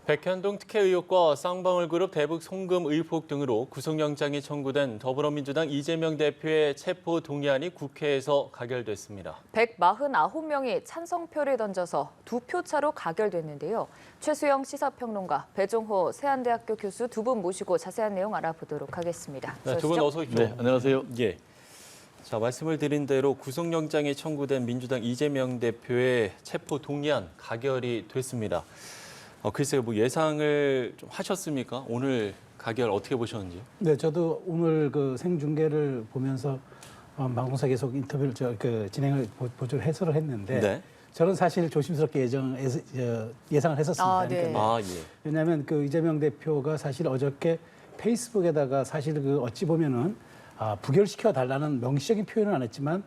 백현동 특혜 의혹과 쌍방울그룹 대북 송금 의혹 등으로 구속영장이 청구된 더불어민주당 이재명 대표의 체포 동의안이 국회에서 가결됐습니다. 149명이 찬성표를 던져서 2표 차로 가결됐는데요. 최수영 시사평론가, 배종호 세안대학교 교수 두 분 모시고 자세한 내용 알아보도록 하겠습니다. 네, 두 분 어서 오십시오. 네, 안녕하세요. 예. 자, 말씀을 드린 대로 구속영장이 청구된 민주당 이재명 대표의 체포 동의안 가결이 됐습니다. 글쎄요, 뭐 예상을 좀 하셨습니까? 오늘 가결 어떻게 보셨는지? 네, 저도 오늘 그 생중계를 보면서 방송사 계속 인터뷰를 진행을 보조를 해설을 했는데 네. 저는 사실 조심스럽게 예상을 했었습니다. 네. 그러니까 예. 왜냐하면 그 이재명 대표가 사실 어저께 페이스북에다가 사실 그 어찌 보면은 부결시켜 달라는 명시적인 표현은 안 했지만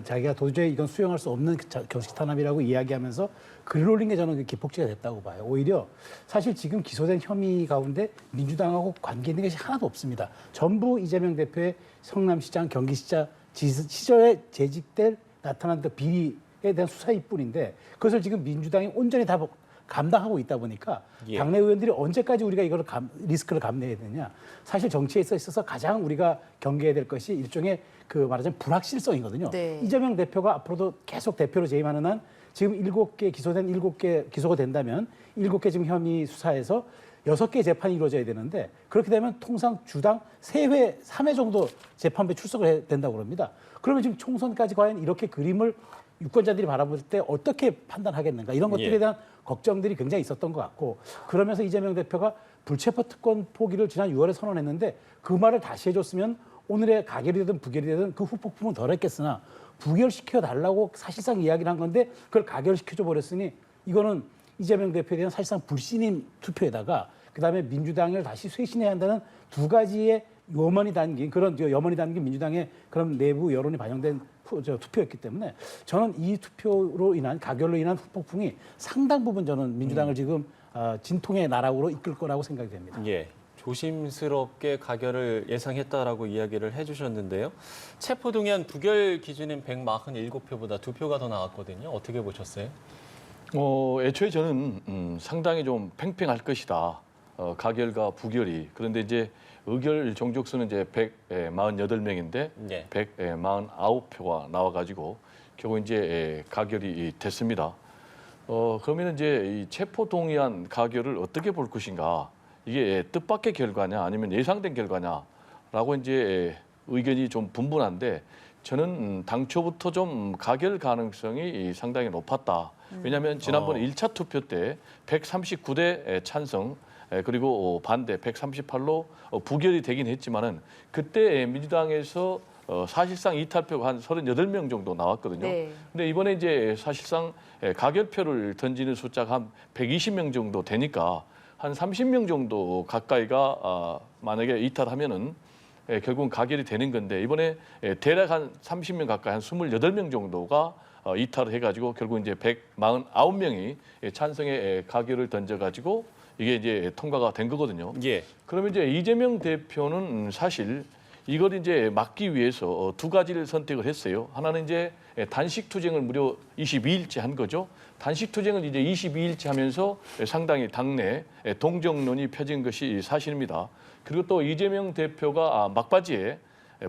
자기가 도저히 이건 수용할 수 없는 경식 탄압이라고 이야기하면서 글을 올린 게 저는 그 기폭제가 됐다고 봐요. 오히려 사실 지금 기소된 혐의 가운데 민주당하고 관계 있는 것이 하나도 없습니다. 전부 이재명 대표의 성남시장, 경기시장 시절에 재직될 나타난 그 비리에 대한 수사일 뿐인데 그것을 지금 민주당이 온전히 다 감당하고 있다 보니까 당내 의원들이 언제까지 우리가 이걸 리스크를 감내해야 되냐. 사실 정치에 있어서 가장 우리가 경계해야 될 것이 일종의 그 말하자면 불확실성이거든요. 네. 이재명 대표가 앞으로도 계속 대표로 재임하는 한 지금 7개 기소가 된다면 7개 지금 혐의 수사에서 6개 재판이 이루어져야 되는데 그렇게 되면 통상 주당 3회, 3회 정도 재판부에 출석을 해야 된다고 그럽니다. 그러면 지금 총선까지 과연 이렇게 그림을 유권자들이 바라볼 때 어떻게 판단하겠는가 이런 것들에 대한 걱정들이 굉장히 있었던 것 같고 그러면서 이재명 대표가 불체포 특권 포기를 지난 6월에 선언했는데 그 말을 다시 해줬으면 오늘의 가결이 되든 부결이 되든 그 후폭풍은 덜했겠으나 부결시켜 달라고 사실상 이야기를 한 건데 그걸 가결시켜줘 버렸으니 이거는 이재명 대표에 대한 사실상 불신임 투표에다가 그다음에 민주당을 다시 쇄신해야 한다는 두 가지의 염원이 담긴 민주당의 그런 내부 여론이 반영된 투표였기 때문에 저는 이 투표로 인한 가결로 인한 후폭풍이 상당 부분 저는 민주당을 지금 진통의 나락으로 이끌 거라고 생각이 됩니다. 예. 조심스럽게 가결을 예상했다라고 이야기를 해주셨는데요. 체포동의안 부결 기준인 147표보다 2표가 더 나왔거든요. 어떻게 보셨어요? 애초에 저는 상당히 좀 팽팽할 것이다. 가결과 부결이. 그런데 이제 의결 정족수는 이제 148명인데 149표가 나와가지고 결국 이제 가결이 됐습니다. 그러면 이제 이 체포동의안 가결을 어떻게 볼 것인가? 이게 뜻밖의 결과냐 아니면 예상된 결과냐라고 이제 의견이 좀 분분한데 저는 당초부터 좀 가결 가능성이 상당히 높았다. 왜냐하면 지난번에 1차 투표 때 139대 찬성 그리고 반대 138로 부결이 되긴 했지만은 그때 민주당에서 사실상 이탈표가 한 38명 정도 나왔거든요. 네. 근데 이번에 이제 사실상 가결표를 던지는 숫자가 한 120명 정도 되니까 한 30명 정도 가까이가 만약에 이탈하면은 결국은 가결이 되는 건데 이번에 대략 한 30명 가까이 한 28명 정도가 이탈을 해가지고 결국 이제 149명이 찬성의 가결을 던져가지고 이게 이제 통과가 된 거거든요. 예. 그러면 이제 이재명 대표는 사실 이걸 이제 막기 위해서 두 가지를 선택을 했어요. 하나는 이제 단식 투쟁을 무려 22일째 한 거죠. 단식 투쟁을 이제 22일째 하면서 상당히 당내 동정론이 펴진 것이 사실입니다. 그리고 또 이재명 대표가 막바지에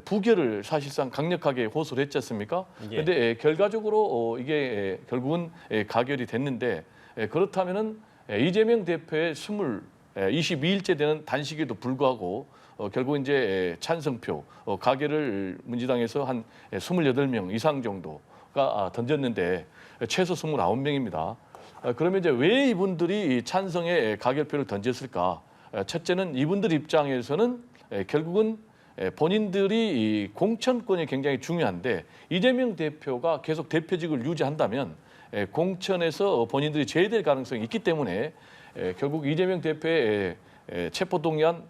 부결을 사실상 강력하게 호소를 했지 않습니까? 그런데 결과적으로 이게 결국은 가결이 됐는데 그렇다면은 이재명 대표의 22일째 되는 단식에도 불구하고 결국 이제 찬성표 가결을 민주당에서 한 28명 이상 정도가 던졌는데 최소 29명입니다. 그러면 이제 왜 이분들이 찬성의 가결표를 던졌을까? 첫째는 이분들 입장에서는 결국은 본인들이 공천권이 굉장히 중요한데 이재명 대표가 계속 대표직을 유지한다면 공천에서 본인들이 제외될 가능성이 있기 때문에 결국 이재명 대표의 체포동의안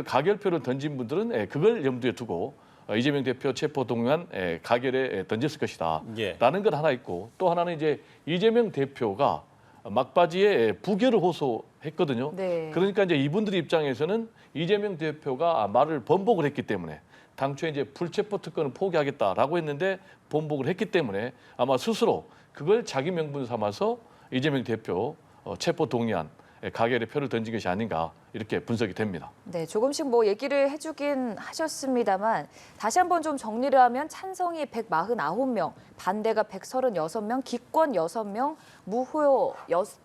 가결표를 던진 분들은 그걸 염두에 두고 이재명 대표 체포동의안 가결에 던졌을 것이다. 라는 건 하나 있고 또 하나는 이제 이재명 대표가 막바지에 부결을 호소했거든요. 네. 그러니까 이제 이분들 입장에서는 이재명 대표가 말을 번복을 했기 때문에 당초에 이제 불체포 특권을 포기하겠다라고 했는데 번복을 했기 때문에 아마 스스로 그걸 자기 명분 삼아서 이재명 대표 체포 동의안 가결의 표를 던진 것이 아닌가 이렇게 분석이 됩니다. 네, 조금씩 뭐 얘기를 해주긴 하셨습니다만 다시 한번 좀 정리를 하면 찬성이 149명, 반대가 136명, 기권 6명, 무효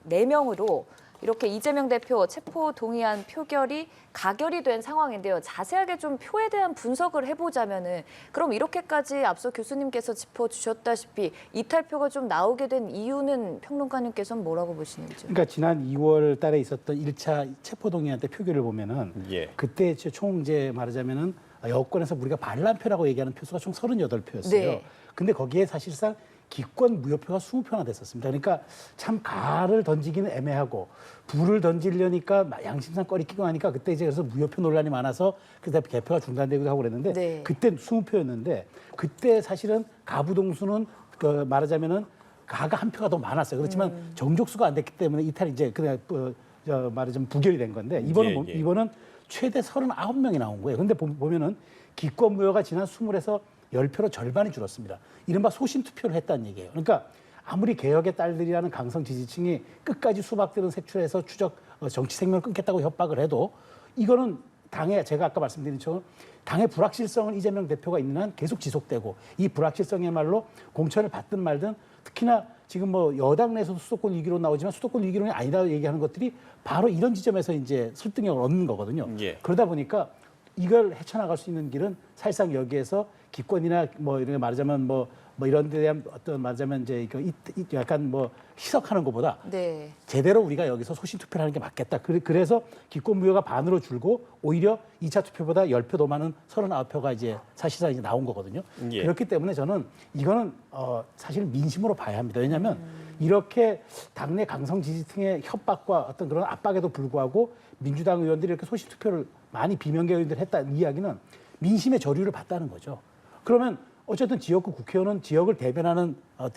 4명으로 이렇게 이재명 대표 체포 동의안 표결이 가결이 된 상황인데요. 자세하게 좀 표에 대한 분석을 해보자면은 그럼 이렇게까지 앞서 교수님께서 짚어주셨다시피 이탈표가 좀 나오게 된 이유는 평론가님께서는 뭐라고 보시는지요? 그러니까 지난 2월 달에 있었던 1차 체포동의안 때 표결을 보면은 예. 그때 총 이제 말하자면은 여권에서 우리가 반란표라고 얘기하는 표수가 총 38표였어요. 네. 근데 거기에 사실상 기권 무효표가 20표나 됐었습니다. 그러니까 참 가를 던지기는 애매하고 불을 던지려니까 양심상 꺼리끼고 하니까 그때 이제 그래서 무효표 논란이 많아서 그때 개표가 중단되기도 하고 그랬는데 네. 그때 20표였는데 그때 사실은 가부동수는 그 말하자면은 가가 한 표가 더 많았어요. 그렇지만 정족수가 안 됐기 때문에 이탈이 이제 그냥 말하자면 부결이 된 건데 이번은 예. 이번은 최대 39명이 나온 거예요. 근데 보면은 기권 무효가 지난 20에서 10표로 절반이 줄었습니다. 이른바 소신 투표를 했다는 얘기예요. 그러니까 아무리 개혁의 딸들이라는 강성 지지층이 끝까지 수박들은 색출해서 정치 생명을 끊겠다고 협박을 해도 이거는 당의 제가 아까 말씀드린 것처럼 당의 불확실성은 이재명 대표가 있는 한 계속 지속되고 이 불확실성이야말로 공천을 받든 말든 특히나 지금 뭐 여당 내에서도 수도권 위기론 나오지만 수도권 위기론이 아니다 얘기하는 것들이 바로 이런 지점에서 이제 설득력을 얻는 거거든요. 예. 그러다 보니까 이걸 헤쳐나갈 수 있는 길은 사실상 여기에서 기권이나 뭐 이런 말하자면 뭐 이런 데 대한 어떤 말하자면 이제 약간 뭐 희석하는 것보다 네. 제대로 우리가 여기서 소신 투표를 하는 게 맞겠다. 그래서 기권 무효가 반으로 줄고 오히려 2차 투표보다 10표 더 많은 39표가 이제 사실상 이제 나온 거거든요. 예. 그렇기 때문에 저는 이거는 사실 민심으로 봐야 합니다. 왜냐하면 이렇게 당내 강성 지지층의 협박과 어떤 그런 압박에도 불구하고 민주당 의원들이 이렇게 소신 투표를 많이 비명계 의원들이 했다는 이야기는 민심의 저류를 봤다는 거죠. 그러면 어쨌든 지역구 국회의원은 지역을 대변하는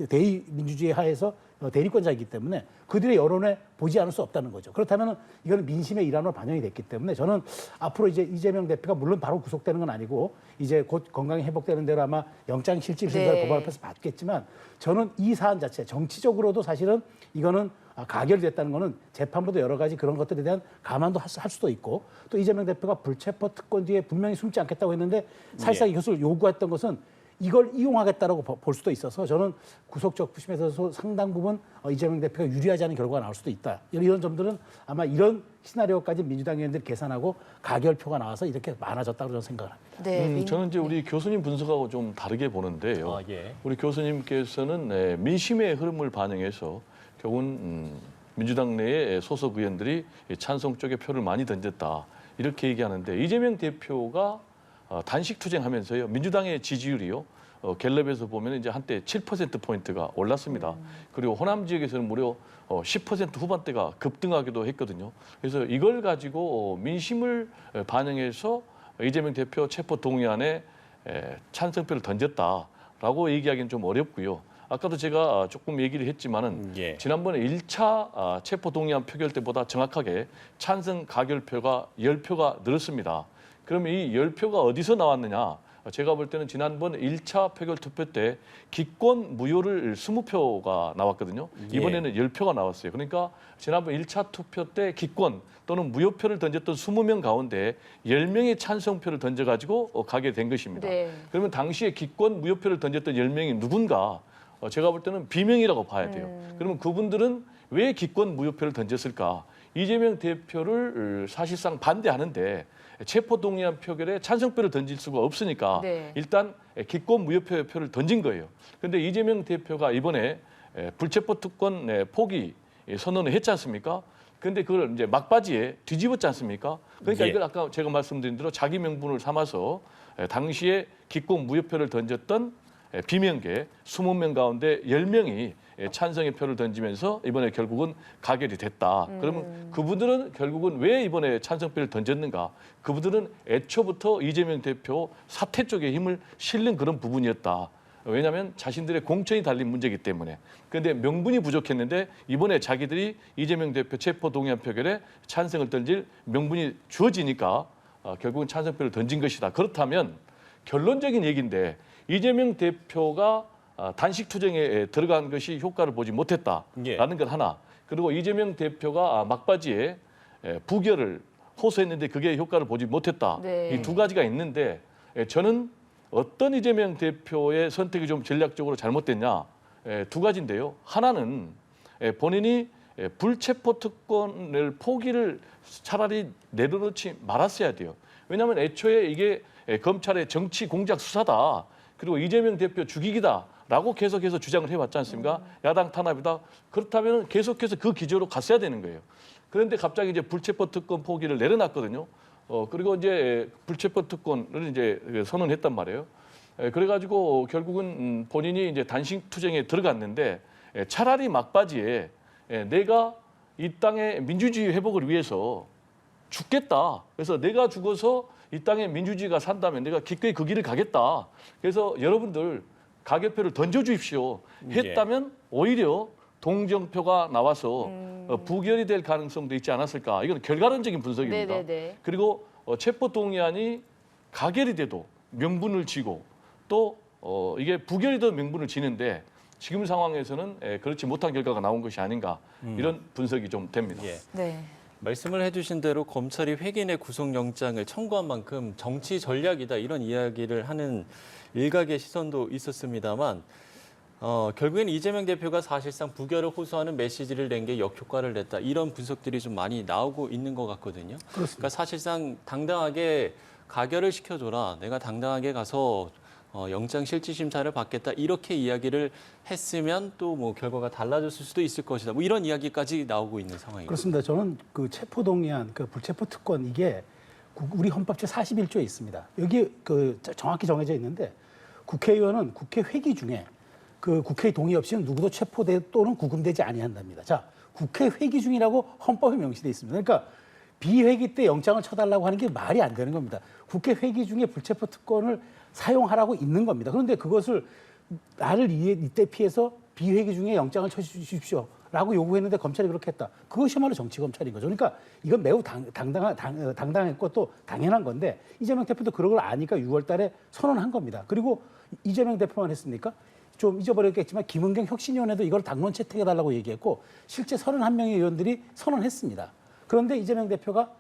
대의 민주주의 하에서 대리권자이기 때문에 그들의 여론에 보지 않을 수 없다는 거죠. 그렇다면 이거는 민심의 일환으로 반영이 됐기 때문에 저는 앞으로 이제 이재명 대표가 물론 바로 구속되는 건 아니고 이제 곧 건강이 회복되는 대로 아마 영장실질심사를 네. 고발 앞에서 받겠지만 저는 이 사안 자체 정치적으로도 사실은 이거는 가결됐다는 거는 재판부도 여러 가지 그런 것들에 대한 감안도 할 수도 있고 또 이재명 대표가 불체포 특권 뒤에 분명히 숨지 않겠다고 했는데 사실상 예. 이것을 요구했던 것은 이걸 이용하겠다라고 볼 수도 있어서 저는 구속적 부심에서 상당 부분 이재명 대표가 유리하지 않은 결과가 나올 수도 있다. 이런 점들은 아마 이런 시나리오까지 민주당 의원들이 계산하고 가결표가 나와서 이렇게 많아졌다고 저는 생각을 합니다. 네. 저는 이제 우리 교수님 분석하고 좀 다르게 보는데요. 아, 예. 우리 교수님께서는 민심의 흐름을 반영해서 결국은 민주당 내의 소속 의원들이 찬성 쪽에 표를 많이 던졌다 이렇게 얘기하는데 이재명 대표가 단식 투쟁하면서요 민주당의 지지율이요 갤럽에서 보면 이제 한때 7%포인트가 올랐습니다. 그리고 호남 지역에서는 무려 10% 후반대가 급등하기도 했거든요. 그래서 이걸 가지고 민심을 반영해서 이재명 대표 체포 동의안에 찬성표를 던졌다라고 얘기하기는 좀 어렵고요. 아까도 제가 조금 얘기를 했지만은 예. 지난번에 1차 체포 동의안 표결 때보다 정확하게 찬성 가결표가 10표가 늘었습니다. 그러면 이 10표가 어디서 나왔느냐? 제가 볼 때는 지난번 1차 표결 투표 때 기권 무효를 20표가 나왔거든요. 이번에는 10표가 나왔어요. 그러니까 지난번 1차 투표 때 기권 또는 무효표를 던졌던 20명 가운데 10명의 찬성표를 던져가지고 가게 된 것입니다. 네. 그러면 당시에 기권 무효표를 던졌던 10명이 누군가? 제가 볼 때는 비명이라고 봐야 돼요. 그러면 그분들은 왜 기권 무효표를 던졌을까? 이재명 대표를 사실상 반대하는데 체포동의안 표결에 찬성표를 던질 수가 없으니까 네. 일단 기권 무효표를 던진 거예요. 그런데 이재명 대표가 이번에 불체포 특권 포기 선언을 했지 않습니까? 그런데 그걸 이제 막바지에 뒤집었지 않습니까? 그러니까 예. 이걸 아까 제가 말씀드린 대로 자기 명분을 삼아서 당시에 기권 무효표를 던졌던 비명계 20명 가운데 10명이 찬성의 표를 던지면서 이번에 결국은 가결이 됐다. 그러면 그분들은 결국은 왜 이번에 찬성표를 던졌는가? 그분들은 애초부터 이재명 대표 사퇴 쪽에 힘을 실는 그런 부분이었다. 왜냐하면 자신들의 공천이 달린 문제이기 때문에. 그런데 명분이 부족했는데 이번에 자기들이 이재명 대표 체포 동의안 표결에 찬성을 던질 명분이 주어지니까 결국은 찬성표를 던진 것이다. 그렇다면 결론적인 얘기인데 이재명 대표가 단식 투쟁에 들어간 것이 효과를 보지 못했다라는 예. 건 하나. 그리고 이재명 대표가 막바지에 부결을 호소했는데 그게 효과를 보지 못했다. 네. 이 두 가지가 있는데 저는 어떤 이재명 대표의 선택이 좀 전략적으로 잘못됐냐? 두 가지인데요. 하나는 본인이 불체포 특권을 포기를 차라리 내려놓지 말았어야 돼요. 왜냐하면 애초에 이게 검찰의 정치 공작 수사다. 그리고 이재명 대표 죽이기다라고 계속해서 주장을 해왔지 않습니까? 야당 탄압이다. 그렇다면 계속해서 그 기조로 갔어야 되는 거예요. 그런데 갑자기 이제 불체포 특권 포기를 내려놨거든요. 그리고 이제 불체포 특권을 이제 선언했단 말이에요. 그래가지고 결국은 본인이 이제 단식 투쟁에 들어갔는데 차라리 막바지에 내가 이 땅의 민주주의 회복을 위해서 죽겠다. 그래서 내가 죽어서 이 땅에 민주주의가 산다면 내가 기꺼이 그 길을 가겠다. 그래서 여러분들 가결표를 던져주십시오. 했다면 오히려 동정표가 나와서 부결이 될 가능성도 있지 않았을까. 이건 결과론적인 분석입니다. 네네네. 그리고 체포동의안이 가결이 돼도 명분을 쥐고 또 이게 부결이 돼도 명분을 지는데 지금 상황에서는 그렇지 못한 결과가 나온 것이 아닌가 이런 분석이 좀 됩니다. 예. 네. 말씀을 해주신 대로 검찰이 회기내 구속영장을 청구한 만큼 정치 전략이다 이런 이야기를 하는 일각의 시선도 있었습니다만 결국엔 이재명 대표가 사실상 부결을 호소하는 메시지를 낸 게 역효과를 냈다 이런 분석들이 좀 많이 나오고 있는 것 같거든요. 그러니까 사실상 당당하게 가결을 시켜줘라. 내가 당당하게 가서 영장 실질심사를 받겠다 이렇게 이야기를 했으면 또 뭐 결과가 달라졌을 수도 있을 것이다. 뭐 이런 이야기까지 나오고 있는 상황입니다. 그렇습니다. 저는 그 체포동의안, 그 불체포 특권 이게 우리 헌법 제41조에 있습니다. 여기 그 정확히 정해져 있는데 국회의원은 국회 회기 중에 그 국회의 동의 없이는 누구도 체포돼 또는 구금되지 아니한답니다. 자, 국회 회기 중이라고 헌법에 명시돼 있습니다. 그러니까 비회기 때 영장을 쳐달라고 하는 게 말이 안 되는 겁니다. 국회 회기 중에 불체포 특권을 사용하라고 있는 겁니다. 그런데 그것을 나를 이때 피해서 비회기 중에 영장을 쳐주십시오라고 요구했는데 검찰이 그렇게 했다. 그것이야말로 정치검찰인 거죠. 그러니까 이건 매우 당당했고 또 당연한 건데 이재명 대표도 그런 걸 아니까 6월 달에 선언한 겁니다. 그리고 이재명 대표만 했습니까? 좀 잊어버렸겠지만 김은경 혁신위원회도 이걸 당론 채택해달라고 얘기했고 실제 31명의 의원들이 선언했습니다. 그런데 이재명 대표가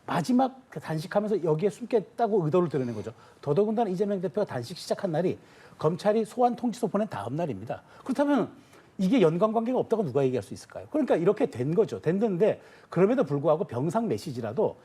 마지막 단식하면서 여기에 숨겠다고 의도를 드러낸 거죠. 더더군다나 이재명 대표가 단식 시작한 날이 검찰이 소환 통지서 보낸 다음 날입니다. 그렇다면 이게 연관관계가 없다고 누가 얘기할 수 있을까요? 그러니까 이렇게 된 거죠. 됐는데 그럼에도 불구하고 병상 메시지라도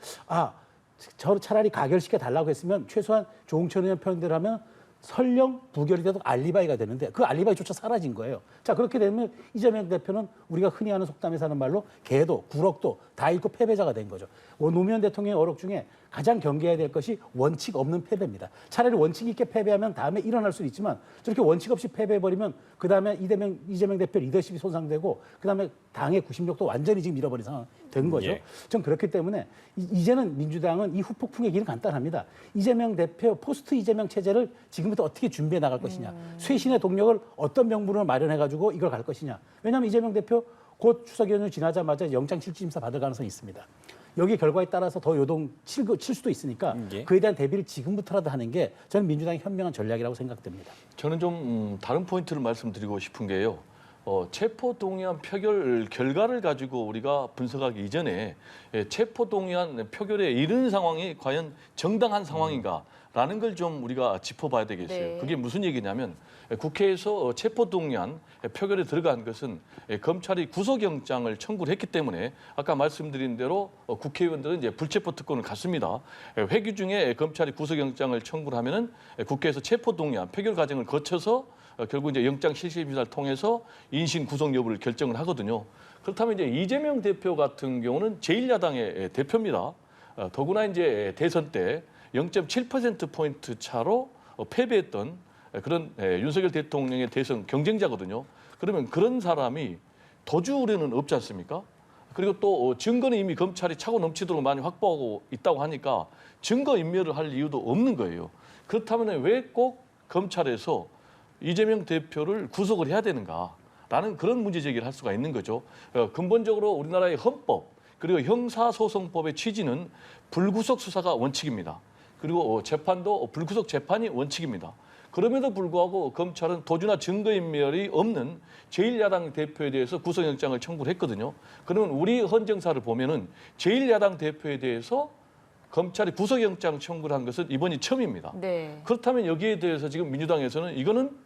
저 차라리 가결시켜 달라고 했으면 최소한 조홍천 의원 표현대로 하면 설령 부결이 돼도 알리바이가 되는데 그 알리바이조차 사라진 거예요. 자, 그렇게 되면 이재명 대표는 우리가 흔히 하는 속담에서 하는 말로 개도 구럭도 다 잃고 패배자가 된 거죠. 노무현 대통령의 어록 중에 가장 경계해야 될 것이 원칙 없는 패배입니다. 차라리 원칙 있게 패배하면 다음에 일어날 수는 있지만 저렇게 원칙 없이 패배해버리면 그다음에 이재명 대표 리더십이 손상되고 그다음에 당의 구심력도 완전히 지금 잃어버린 상황 된 거죠. 예. 전 그렇기 때문에 이제는 민주당은 이 후폭풍의 길은 간단합니다. 이재명 대표 포스트 이재명 체제를 지금부터 어떻게 준비해 나갈 것이냐. 쇄신의 동력을 어떤 명분을 마련해가지고 이걸 갈 것이냐. 왜냐하면 이재명 대표 곧 추석 연휴 지나자마자 영장 실질심사 받을 가능성이 있습니다. 여기 결과에 따라서 더 요동 칠 수도 있으니까 예. 그에 대한 대비를 지금부터라도 하는 게 저는 민주당의 현명한 전략이라고 생각됩니다. 저는 좀 다른 포인트를 말씀드리고 싶은 게요. 체포동의안 표결 결과를 가지고 우리가 분석하기 이전에 체포동의안 표결에 이른 상황이 과연 정당한 상황인가라는 걸 좀 우리가 짚어봐야 되겠어요. 네. 그게 무슨 얘기냐면 국회에서 체포동의안 표결에 들어간 것은 검찰이 구속영장을 청구를 했기 때문에 아까 말씀드린 대로 국회의원들은 이제 불체포 특권을 갖습니다. 회기 중에 검찰이 구속영장을 청구를 하면은 국회에서 체포동의안 표결 과정을 거쳐서 결국 이제 영장 실질심사를 통해서 인신 구속 여부를 결정을 하거든요. 그렇다면 이제 이재명 대표 같은 경우는 제1야당의 대표입니다. 더구나 이제 대선 때 0.7% 포인트 차로 패배했던 그런 윤석열 대통령의 대선 경쟁자거든요. 그러면 그런 사람이 도주 우려는 없지 않습니까? 그리고 또 증거는 이미 검찰이 차고 넘치도록 많이 확보하고 있다고 하니까 증거 인멸을 할 이유도 없는 거예요. 그렇다면 왜 꼭 검찰에서 이재명 대표를 구속을 해야 되는가라는 그런 문제 제기를 할 수가 있는 거죠. 근본적으로 우리나라의 헌법 그리고 형사소송법의 취지는 불구속 수사가 원칙입니다. 그리고 재판도 불구속 재판이 원칙입니다. 그럼에도 불구하고 검찰은 도주나 증거인멸이 없는 제1야당 대표에 대해서 구속영장을 청구를 했거든요. 그러면 우리 헌정사를 보면은 제1야당 대표에 대해서 검찰이 구속영장 청구를 한 것은 이번이 처음입니다. 네. 그렇다면 여기에 대해서 지금 민주당에서는 이거는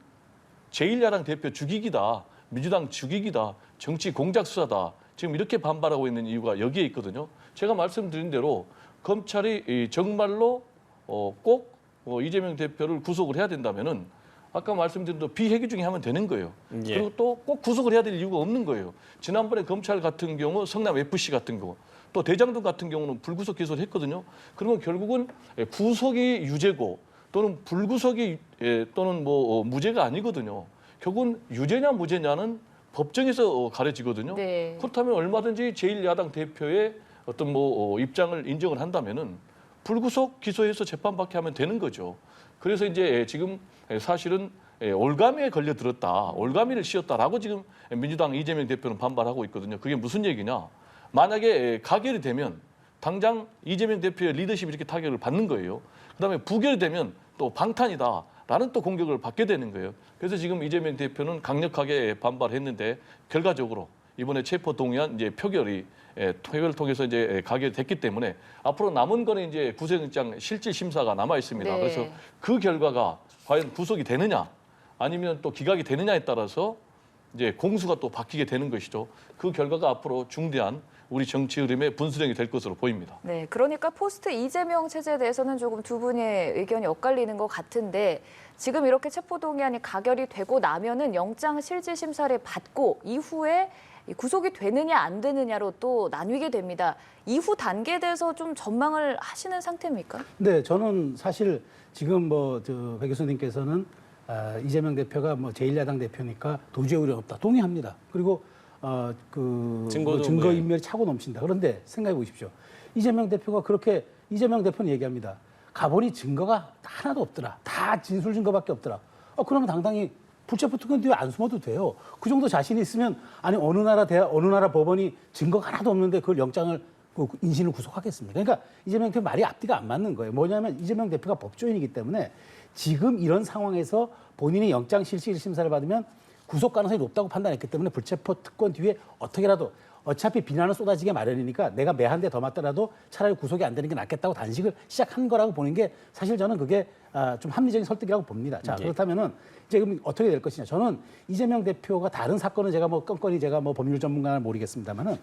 제1야당 대표 죽이기다, 민주당 죽이기다, 정치 공작 수사다. 지금 이렇게 반발하고 있는 이유가 여기에 있거든요. 제가 말씀드린 대로 검찰이 정말로 꼭 이재명 대표를 구속을 해야 된다면은 아까 말씀드린 대로 비회기 중에 하면 되는 거예요. 예. 그리고 또 꼭 구속을 해야 될 이유가 없는 거예요. 지난번에 검찰 같은 경우 성남 FC 같은 경우 또 대장동 같은 경우는 불구속 기소를 했거든요. 그러면 결국은 구속이 유죄고 또는 불구속이 또는 무죄가 아니거든요. 결국은 유죄냐 무죄냐는 법정에서 가려지거든요. 네. 그렇다면 얼마든지 제1야당 대표의 어떤 입장을 인정을 한다면은 불구속 기소해서 재판받게 하면 되는 거죠. 그래서 이제 지금 사실은 올가미에 걸려들었다, 올가미를 씌웠다라고 지금 민주당 이재명 대표는 반발하고 있거든요. 그게 무슨 얘기냐? 만약에 가결이 되면 당장 이재명 대표의 리더십이 이렇게 타격을 받는 거예요. 그다음에 부결이 되면 또 방탄이다라는 또 공격을 받게 되는 거예요. 그래서 지금 이재명 대표는 강력하게 반발했는데 결과적으로 이번에 체포동의안 이제 표결을 통해서 이제 가결됐기 때문에 앞으로 남은 거는 이제 구속영장 실질 심사가 남아 있습니다. 네. 그래서 그 결과가 과연 구속이 되느냐 아니면 또 기각이 되느냐에 따라서 이제 공수가 또 바뀌게 되는 것이죠. 그 결과가 앞으로 중대한 우리 정치 흐름의 분수령이 될 것으로 보입니다. 네, 그러니까 포스트 이재명 체제에 대해서는 조금 두 분의 의견이 엇갈리는 것 같은데 지금 이렇게 체포동의안이 가결이 되고 나면은 영장 실질 심사를 받고 이후에 구속이 되느냐 안 되느냐로 또 나뉘게 됩니다. 이후 단계에 대해서 좀 전망을 하시는 상태입니까? 네, 저는 사실 지금 배 교수님께서는 이재명 대표가 제1야당 대표니까 도주의 우려는 없다. 동의합니다. 그리고 증거도 증거 인멸이 차고 넘친다. 그런데 생각해 보십시오. 이재명 대표가 그렇게 이재명 대표는 얘기합니다. 가보니 증거가 하나도 없더라. 다 진술 증거밖에 없더라. 그러면 당당히 불체포 특권 뒤에 안 숨어도 돼요. 그 정도 자신이 있으면 아니 어느 나라 법원이 증거가 하나도 없는데 그걸 영장을 인신을 구속하겠습니까? 그러니까 이재명 대표 말이 앞뒤가 안 맞는 거예요. 뭐냐면 이재명 대표가 법조인이기 때문에 지금 이런 상황에서 본인이 영장 실질 심사를 받으면 구속 가능성이 높다고 판단했기 때문에 불체포 특권 뒤에 어떻게라도 어차피 비난은 쏟아지게 마련이니까 내가 매 한 대 더 맞더라도 차라리 구속이 안 되는 게 낫겠다고 단식을 시작한 거라고 보는 게 사실 저는 그게 좀 합리적인 설득이라고 봅니다. 자, 그렇다면은 이제 그럼 어떻게 될 것이냐. 저는 이재명 대표가 다른 사건은 제가 건건이 제가 법률 전문가는 모르겠습니다만은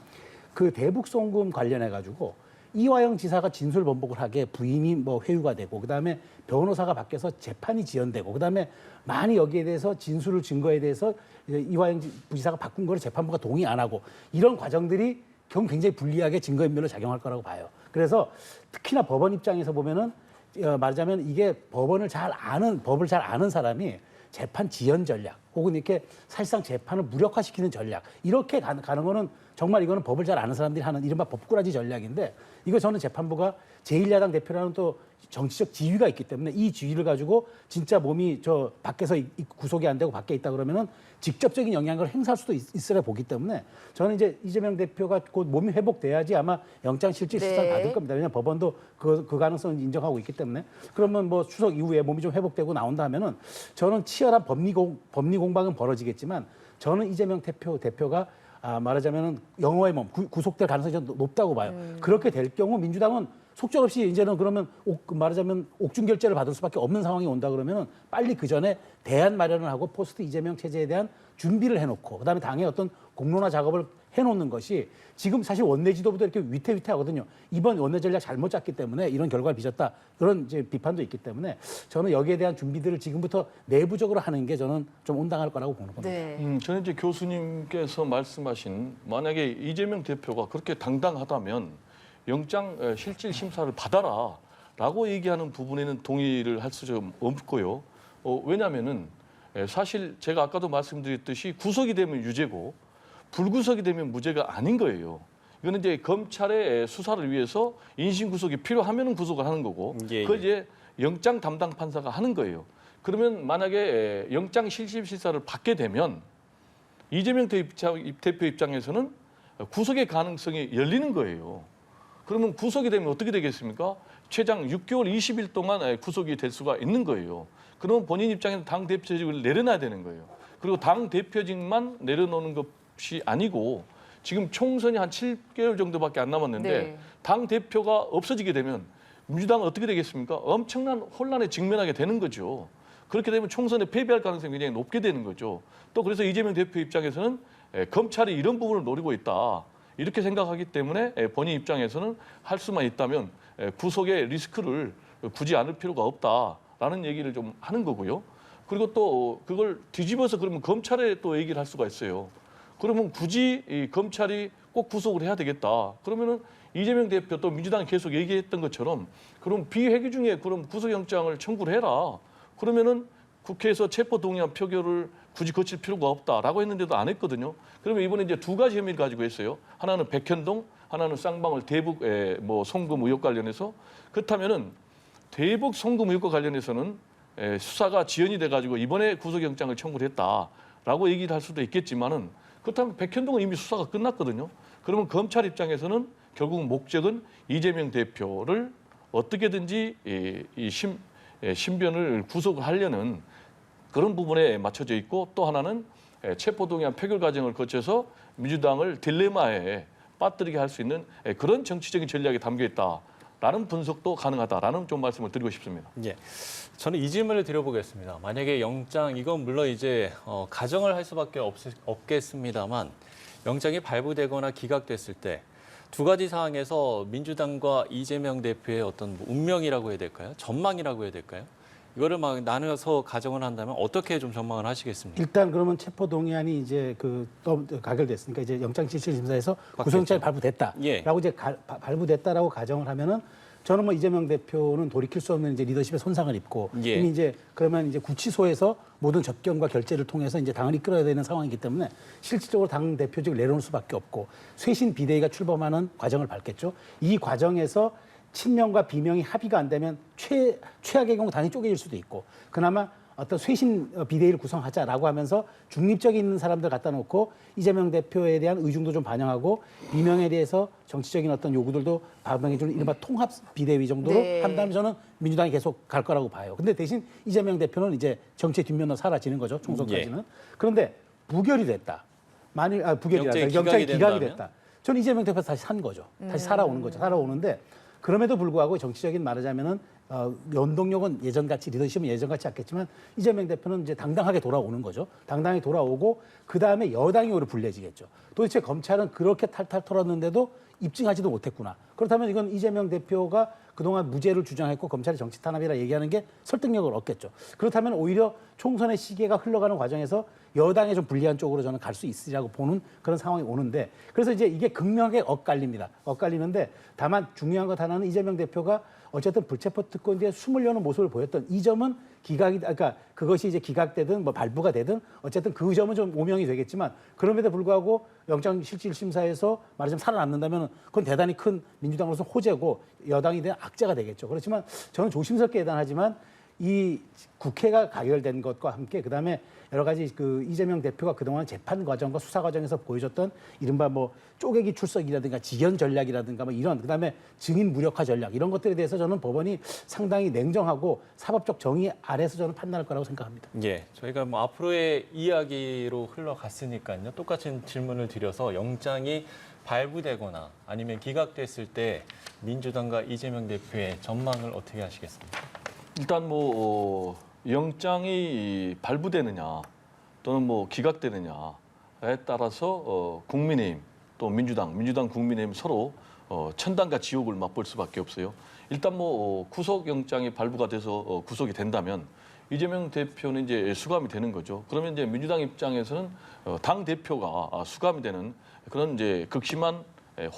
그 대북 송금 관련해 가지고 이화영 지사가 진술 번복을 하게 부인이 회유가 되고 그다음에 변호사가 바뀌어서 재판이 지연되고 그다음에 많이 여기에 대해서 진술을 증거에 대해서 이화영 부지사가 바꾼 거를 재판부가 동의 안 하고 이런 과정들이 굉장히 불리하게 증거인멸로 작용할 거라고 봐요. 그래서 특히나 법원 입장에서 보면은 말하자면 이게 법을 잘 아는 사람이 재판 지연 전략 혹은 이렇게 사실상 재판을 무력화시키는 전략 이렇게 가는 거는 정말 이거는 법을 잘 아는 사람들이 하는 이른바 법꾸라지 전략인데 이거 저는 재판부가 제1야당 대표라는 또 정치적 지위가 있기 때문에 이 지위를 가지고 진짜 몸이 밖에서 구속이 안 되고 밖에 있다 그러면은 직접적인 영향을 행사할 수도 있으라 보기 때문에 저는 이제 이재명 대표가 곧 몸이 회복돼야지 아마 영장 실질 심사를 받을 겁니다. 왜냐하면 법원도 그 가능성을 인정하고 있기 때문에 그러면 추석 이후에 몸이 좀 회복되고 나온다 하면은 저는 치열한 법리 공방은 벌어지겠지만 저는 이재명 대표가 말하자면은 영어의 몸 구속될 가능성이 좀 높다고 봐요. 그렇게 될 경우 민주당은 속절없이 이제는 그러면 말하자면 옥중 결재를 받을 수밖에 없는 상황이 온다 그러면은 빨리 그 전에 대안 마련을 하고 포스트 이재명 체제에 대한 준비를 해놓고 그다음에 당의 어떤 공론화 작업을 해놓는 것이 지금 사실 원내 지도부도 이렇게 위태위태하거든요. 이번 원내 전략 잘못 짰기 때문에 이런 결과를 빚었다 그런 이제 비판도 있기 때문에 저는 여기에 대한 준비들을 지금부터 내부적으로 하는 게 저는 좀 온당할 거라고 보는 겁니다. 네. 저는 이제 교수님께서 말씀하신 만약에 이재명 대표가 그렇게 당당하다면 영장 실질 심사를 받아라라고 얘기하는 부분에는 동의를 할 수 좀 없고요. 왜냐하면은 사실 제가 아까도 말씀드렸듯이 구속이 되면 유죄고 불구속이 되면 무죄가 아닌 거예요. 이거는 이제 검찰의 수사를 위해서 인신 구속이 필요하면은 구속을 하는 거고, 그 이제 영장 담당 판사가 하는 거예요. 그러면 만약에 영장 실질 심사를 받게 되면 이재명 대표 입장에서는 구속의 가능성이 열리는 거예요. 그러면 구속이 되면 어떻게 되겠습니까? 최장 6개월 20일 동안 구속이 될 수가 있는 거예요. 그러면 본인 입장에서 당 대표직을 내려놔야 되는 거예요. 그리고 당 대표직만 내려놓는 것이 아니고 지금 총선이 한 7개월 정도밖에 안 남았는데 네. 당 대표가 없어지게 되면 민주당은 어떻게 되겠습니까? 엄청난 혼란에 직면하게 되는 거죠. 그렇게 되면 총선에 패배할 가능성이 굉장히 높게 되는 거죠. 또 그래서 이재명 대표 입장에서는 검찰이 이런 부분을 노리고 있다. 이렇게 생각하기 때문에 본인 입장에서는 할 수만 있다면 구속의 리스크를 굳이 않을 필요가 없다라는 얘기를 좀 하는 거고요. 그리고 또 그걸 뒤집어서 그러면 검찰에 또 얘기를 할 수가 있어요. 그러면 굳이 이 검찰이 꼭 구속을 해야 되겠다. 그러면은 이재명 대표 또 민주당이 계속 얘기했던 것처럼 그럼 비회기 중에 그럼 구속영장을 청구를 해라. 그러면은 국회에서 체포동의안 표결을 굳이 거칠 필요가 없다라고 했는데도 안 했거든요. 그러면 이번에 이제 두 가지 혐의를 가지고 했어요. 하나는 백현동, 하나는 쌍방울 대북 송금 의혹 관련해서 그렇다면은 대북 송금 의혹과 관련해서는 수사가 지연이 돼가지고 이번에 구속영장을 청구를 했다라고 얘기를 할 수도 있겠지만은 그렇다면 백현동은 이미 수사가 끝났거든요. 그러면 검찰 입장에서는 결국 목적은 이재명 대표를 어떻게든지 신변을 구속을 하려는 그런 부분에 맞춰져 있고 또 하나는 체포동의안 표결 과정을 거쳐서 민주당을 딜레마에 빠뜨리게 할 수 있는 그런 정치적인 전략이 담겨 있다라는 분석도 가능하다라는 좀 말씀을 드리고 싶습니다. 예, 저는 이 질문을 드려보겠습니다. 만약에 영장 이건 물론 이제 가정을 할 수밖에 없겠습니다만 영장이 발부되거나 기각됐을 때 두 가지 사항에서 민주당과 이재명 대표의 어떤 뭐 운명이라고 해야 될까요? 전망이라고 해야 될까요? 이거를 막 나누어서 가정을 한다면 어떻게 좀 전망을 하시겠습니까? 일단 그러면 체포 동의안이 이제 가결됐으니까 이제 영장실질심사에서 구속영장이 발부됐다라고 예. 이제 발부됐다라고 가정을 하면은 저는 뭐 이재명 대표는 돌이킬 수 없는 이제 리더십의 손상을 입고 예. 이미 이제 그러면 이제 구치소에서 모든 접견과 결재를 통해서 이제 당을 이끌어야 되는 상황이기 때문에 실질적으로 당 대표직을 내려놓을 수밖에 없고 쇄신 비대위가 출범하는 과정을 밟겠죠. 이 과정에서 친명과 비명이 합의가 안 되면 최악의 경우 당이 쪼개질 수도 있고 그나마 어떤 쇄신 비대위를 구성하자라고 하면서 중립적인 사람들 갖다 놓고 이재명 대표에 대한 의중도 좀 반영하고 비명에 대해서 정치적인 어떤 요구들도 반영해주는 이른바 통합 비대위 정도로 네. 한다면 저는 민주당이 계속 갈 거라고 봐요. 근데 대신 이재명 대표는 이제 정치의 뒷면으로 사라지는 거죠. 총선까지는. 그런데 부결이 됐다. 만일 부결이라 영장이 기각이 됐다. 저는 이재명 대표 다시 산 거죠. 다시 살아오는 거죠. 살아오는데 그럼에도 불구하고 정치적인 말하자면은 연동력은 예전같이 리더십은 예전같이 않겠지만 이재명 대표는 이제 당당하게 돌아오는 거죠. 당당하게 돌아오고 그 다음에 여당이 오히려 불리해지겠죠. 도대체 검찰은 그렇게 탈탈 털었는데도 입증하지도 못했구나. 그렇다면 이건 이재명 대표가 그동안 무죄를 주장했고 검찰이 정치 탄압이라 얘기하는 게 설득력을 얻겠죠. 그렇다면 오히려 총선의 시계가 흘러가는 과정에서 여당에 좀 불리한 쪽으로 저는 갈 수 있으리라고 보는 그런 상황이 오는데 그래서 이제 이게 극명하게 엇갈립니다. 엇갈리는데 다만 중요한 것 하나는 이재명 대표가 어쨌든 불체포 특권제에 숨을 여는 모습을 보였던 이 점은 그러니까 그것이 이제 기각되든 뭐 발부가 되든 어쨌든 그 점은 좀 오명이 되겠지만 그럼에도 불구하고 영장실질심사에서 말하자면 살아남는다면 그건 대단히 큰 민주당으로서 호재고 여당이 대한 악재가 되겠죠. 그렇지만 저는 조심스럽게 예단하지만 이 국회가 가결된 것과 함께 그다음에 여러 가지 그 이재명 대표가 그동안 재판 과정과 수사 과정에서 보여줬던 이른바 뭐 쪼개기 출석이라든가 지연 전략이라든가 뭐 이런 그다음에 증인 무력화 전략 이런 것들에 대해서 저는 법원이 상당히 냉정하고 사법적 정의 아래서 저는 판단할 거라고 생각합니다. 예, 저희가 뭐 앞으로의 이야기로 흘러갔으니까요. 똑같은 질문을 드려서 영장이 발부되거나 아니면 기각됐을 때 민주당과 이재명 대표의 전망을 어떻게 하시겠습니까? 일단 뭐 영장이 발부되느냐 또는 뭐 기각되느냐에 따라서 국민의힘 또 민주당 국민의힘 서로 천당과 지옥을 맛볼 수밖에 없어요. 일단 뭐 구속영장이 발부가 돼서 구속이 된다면 이재명 대표는 이제 수감이 되는 거죠. 그러면 이제 민주당 입장에서는 당 대표가 수감이 되는 그런 이제 극심한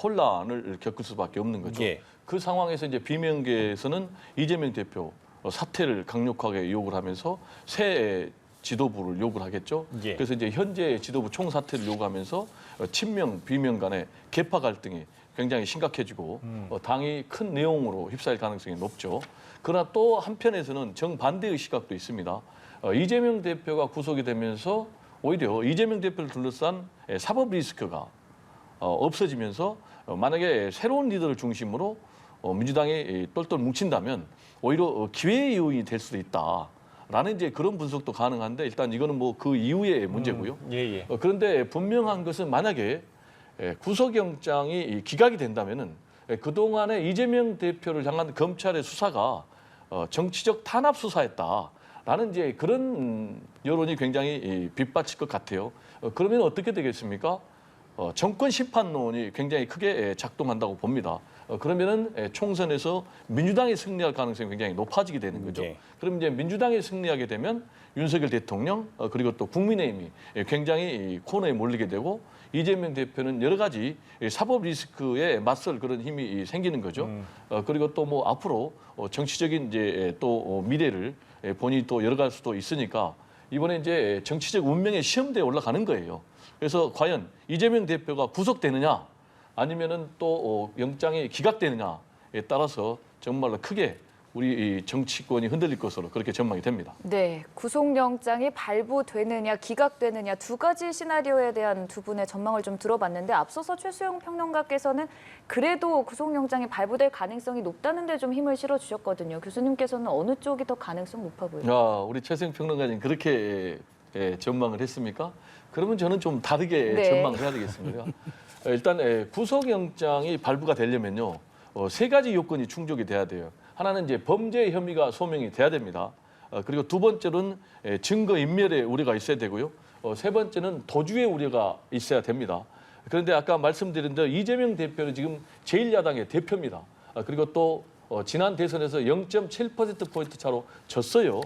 혼란을 겪을 수밖에 없는 거죠. 예. 그 상황에서 이제 비명계에서는 이재명 대표 사퇴를 강력하게 요구를 하면서 새 지도부를 요구를 하겠죠. 예. 그래서 이제 현재 지도부 총사퇴를 요구하면서 친명, 비명 간의 계파 갈등이 굉장히 심각해지고 당이 큰 내용으로 휩싸일 가능성이 높죠. 그러나 또 한편에서는 정반대의 시각도 있습니다. 이재명 대표가 구속이 되면서 오히려 이재명 대표를 둘러싼 사법 리스크가 없어지면서 만약에 새로운 리더를 중심으로 민주당이 똘똘 뭉친다면 오히려 기회의 요인이 될 수도 있다라는 이제 그런 분석도 가능한데 일단 이거는 뭐 그 이후의 문제고요. 예. 그런데 분명한 것은 만약에 구속영장이 기각이 된다면은 그동안의 이재명 대표를 향한 검찰의 수사가 정치적 탄압 수사였다라는 이제 그런 여론이 굉장히 빗받칠 것 같아요. 그러면 어떻게 되겠습니까? 정권 심판론이 굉장히 크게 작동한다고 봅니다. 그러면은 총선에서 민주당이 승리할 가능성이 굉장히 높아지게 되는 거죠. 네. 그럼 이제 민주당이 승리하게 되면 윤석열 대통령 그리고 또 국민의힘이 굉장히 코너에 몰리게 되고 이재명 대표는 여러 가지 사법 리스크에 맞설 그런 힘이 생기는 거죠. 그리고 또 뭐 앞으로 정치적인 이제 또 미래를 본인이 또 열어갈 수도 있으니까 이번에 이제 정치적 운명의 시험대에 올라가는 거예요. 그래서 과연 이재명 대표가 구속되느냐 아니면은 또 영장이 기각되느냐에 따라서 정말로 크게 우리 정치권이 흔들릴 것으로 그렇게 전망이 됩니다. 네, 구속영장이 발부되느냐 기각되느냐 두 가지 시나리오에 대한 두 분의 전망을 좀 들어봤는데 앞서서 최수영 평론가께서는 그래도 구속영장이 발부될 가능성이 높다는 데 좀 힘을 실어주셨거든요. 교수님께서는 어느 쪽이 더 가능성 높아 보여요? 우리 최수영 평론가님 그렇게 전망을 했습니까? 그러면 저는 좀 다르게 네. 전망을 해야 되겠습니다. 일단 구속영장이 발부가 되려면요. 세 가지 요건이 충족이 돼야 돼요. 하나는 이제 범죄 혐의가 소명이 돼야 됩니다. 그리고 두 번째는 증거 인멸의 우려가 있어야 되고요. 세 번째는 도주의 우려가 있어야 됩니다. 그런데 아까 말씀드린 대로 이재명 대표는 지금 제1야당의 대표입니다. 그리고 또 지난 대선에서 0.7%포인트 차로 졌어요.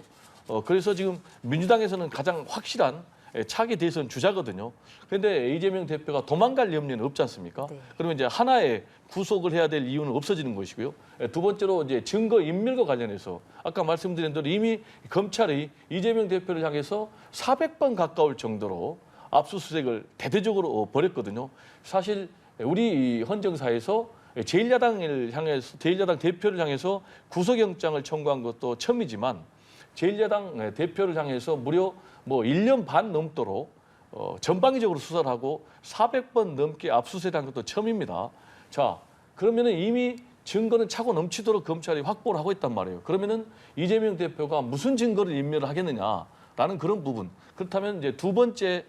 그래서 지금 민주당에서는 가장 확실한 차기 대선 주자거든요. 그런데 이재명 대표가 도망갈 염려는 없지 않습니까? 네. 그러면 이제 하나의 구속을 해야 될 이유는 없어지는 것이고요. 두 번째로 이제 증거 인멸과 관련해서 아까 말씀드린 대로 이미 검찰이 이재명 대표를 향해서 400번 가까울 정도로 압수수색을 대대적으로 벌였거든요. 사실 우리 헌정사에서 제1야당 대표를 향해서 구속영장을 청구한 것도 처음이지만 제1야당 대표를 향해서 무려 뭐 1년 반 넘도록 전방위적으로 수사를 하고 400번 넘게 압수수색한 것도 처음입니다. 자, 그러면은 이미 증거는 차고 넘치도록 검찰이 확보를 하고 있단 말이에요. 그러면은 이재명 대표가 무슨 증거를 인멸을 하겠느냐라는 그런 부분. 그렇다면 이제 두 번째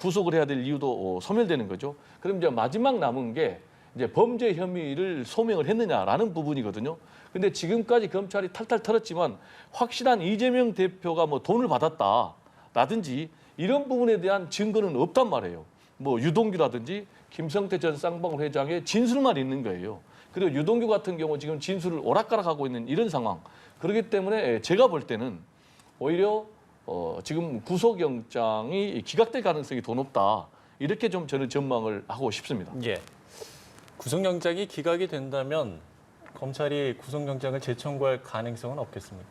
구속을 해야 될 이유도 소멸되는 거죠. 그럼 이제 마지막 남은 게 이제 범죄 혐의를 소명을 했느냐라는 부분이거든요. 근데 지금까지 검찰이 탈탈 털었지만 확실한 이재명 대표가 뭐 돈을 받았다라든지 이런 부분에 대한 증거는 없단 말이에요. 뭐 유동규라든지 김성태 전 쌍방울 회장의 진술만 있는 거예요. 그리고 유동규 같은 경우 지금 진술을 오락가락하고 있는 이런 상황. 그렇기 때문에 제가 볼 때는 오히려 지금 구속영장이 기각될 가능성이 더 높다. 이렇게 좀 저는 전망을 하고 싶습니다. 예. 구속영장이 기각이 된다면 검찰이 구속영장을 재청구할 가능성은 없겠습니까?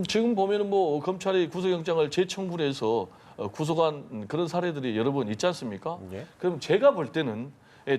지금 보면은 뭐 검찰이 구속영장을 재청구를 해서 구속한 그런 사례들이 여러 번 있지 않습니까? 예. 그럼 제가 볼 때는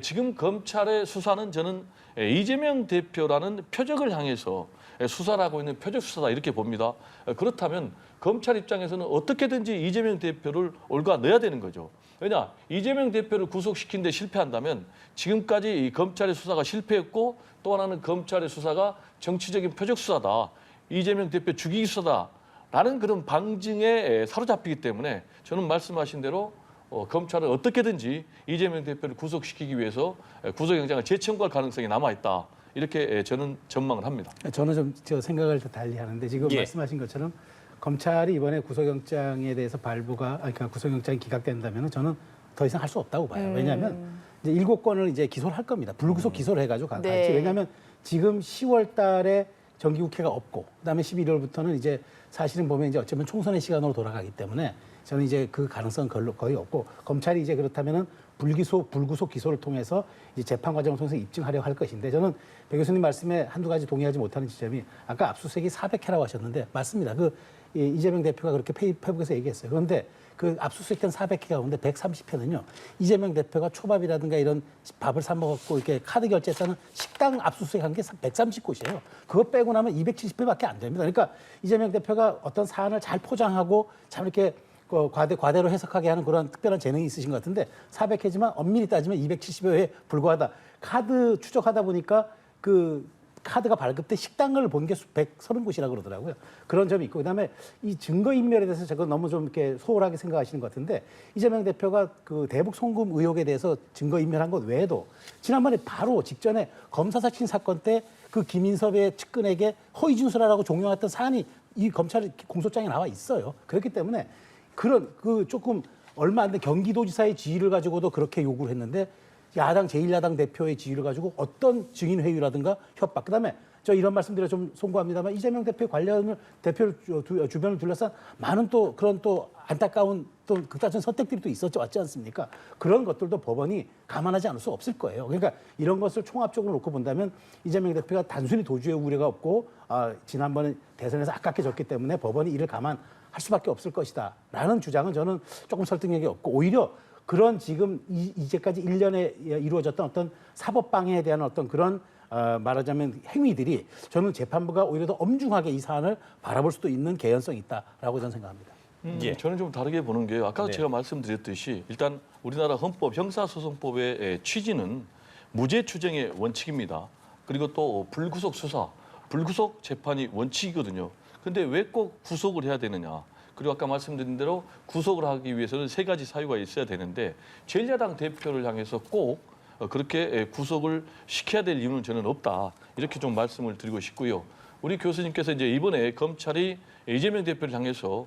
지금 검찰의 수사는 저는 이재명 대표라는 표적을 향해서 수사를 하고 있는 표적 수사다 이렇게 봅니다. 그렇다면 검찰 입장에서는 어떻게든지 이재명 대표를 올가 넣어야 되는 거죠. 왜냐? 이재명 대표를 구속시킨 데 실패한다면 지금까지 이 검찰의 수사가 실패했고 또 하나는 검찰의 수사가 정치적인 표적 수사다. 이재명 대표 죽이기 수사다라는 그런 방증에 사로잡히기 때문에 저는 말씀하신 대로 검찰은 어떻게든지 이재명 대표를 구속시키기 위해서 구속영장을 재청구할 가능성이 남아있다. 이렇게 저는 전망을 합니다. 저는 좀 저 생각을 더 달리 하는데 지금 예. 말씀하신 것처럼 검찰이 이번에 구속영장에 대해서 그러니까 구속영장이 기각된다면 저는 더 이상 할 수 없다고 봐요. 왜냐하면 이제 7건을 이제 기소를 할 겁니다. 불구속 기소를 해가지고 갈지. 네. 왜냐하면 지금 10월달에 정기국회가 없고 그다음에 11월부터는 이제 사실은 보면 이제 어쩌면 총선의 시간으로 돌아가기 때문에 저는 이제 그 가능성은 거의 없고 검찰이 이제 그렇다면은 불구속 기소를 통해서 이제 재판 과정을 통해서 입증하려고 할 것인데 저는 배 교수님 말씀에 한두 가지 동의하지 못하는 지점이 아까 압수수색이 400회라고 하셨는데 맞습니다. 이재명 대표가 그렇게 페이북에서 얘기했어요. 그런데 그 압수수색된 400회 가운데 130회는요. 이재명 대표가 초밥이라든가 이런 밥을 사 먹었고 이렇게 카드 결제했다는 식당 압수수색한 게 130곳이에요. 그거 빼고 나면 270회밖에 안 됩니다. 그러니까 이재명 대표가 어떤 사안을 잘 포장하고 참 이렇게 과대로 해석하게 하는 그런 특별한 재능이 있으신 것 같은데 400회지만 엄밀히 따지면 270여 회에 불과하다. 카드 추적하다 보니까 그 카드가 발급 때 식당을 본 게 130곳이라고 그러더라고요. 그런 점이 있고 그다음에 이 증거인멸에 대해서 제가 너무 좀 이렇게 소홀하게 생각하시는 것 같은데 이재명 대표가 그 대북 송금 의혹에 대해서 증거인멸한 것 외에도 지난번에 바로 직전에 검사 사칭 사건 때 그 김인섭의 측근에게 허위 진술하라고 종용했던 사안이 이 검찰 공소장에 나와 있어요. 그렇기 때문에 그런 그 조금 얼마 안 된 경기도지사의 지위를 가지고도 그렇게 요구를 했는데 야당 제1야당 대표의 지위를 가지고 어떤 증인 회유라든가 협박 그다음에 저 이런 말씀드려 좀 송구합니다만 이재명 대표 관련을 대표 주변을 둘러싼 많은 또 그런 또 안타까운 또 극단적인 선택들이 또 있었지 왔지 않습니까? 그런 것들도 법원이 감안하지 않을 수 없을 거예요. 그러니까 이런 것을 총합적으로 놓고 본다면 이재명 대표가 단순히 도주의 우려가 없고 지난번에 대선에서 아깝게 졌기 때문에 법원이 이를 감안할 수밖에 없을 것이다라는 주장은 저는 조금 설득력이 없고 오히려 그런 지금 이제까지 1년에 이루어졌던 어떤 사법 방해에 대한 어떤 그런 말하자면 행위들이 저는 재판부가 오히려 더 엄중하게 이 사안을 바라볼 수도 있는 개연성이 있다라고 저는 생각합니다. 예. 저는 좀 다르게 보는 게요. 아까 네. 제가 말씀드렸듯이 일단 우리나라 헌법 형사소송법의 취지는 무죄 추정의 원칙입니다. 그리고 또 불구속 수사, 불구속 재판이 원칙이거든요. 근데 왜 꼭 구속을 해야 되느냐? 그리고 아까 말씀드린 대로 구속을 하기 위해서는 세 가지 사유가 있어야 되는데 제1야당 대표를 향해서 꼭 그렇게 구속을 시켜야 될 이유는 저는 없다. 이렇게 좀 말씀을 드리고 싶고요. 우리 교수님께서 이제 이번에 검찰이 이재명 대표를 향해서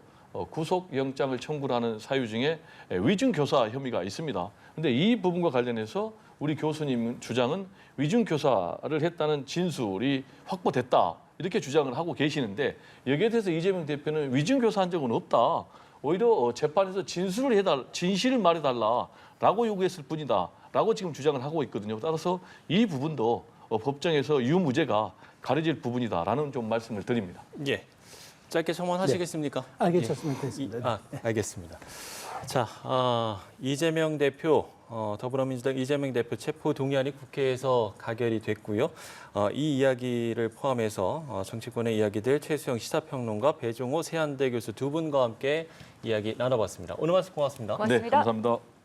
구속영장을 청구를 하는 사유 중에 위중교사 혐의가 있습니다. 그런데 이 부분과 관련해서 우리 교수님 주장은 위중교사를 했다는 진술이 확보됐다. 이렇게 주장을 하고 계시는데 여기에 대해서 이재명 대표는 위중교사한 적은 없다. 오히려 재판에서 진실을 말해달라라고 요구했을 뿐이다라고 지금 주장을 하고 있거든요. 따라서 이 부분도 법정에서 유무죄가 가려질 부분이다라는 좀 말씀을 드립니다. 예. 짧게 첨언하시겠습니까? 괜찮습니다. 됐습니다. 알겠습니다. 자, 이재명 대표, 더불어민주당 이재명 대표 체포 동의안이 국회에서 가결이 됐고요. 이 이야기를 포함해서 정치권의 이야기들 최수영 시사평론가 배종호 세한대 교수 두 분과 함께 이야기 나눠봤습니다. 오늘 말씀 고맙습니다. 고맙습니다. 네, 감사합니다.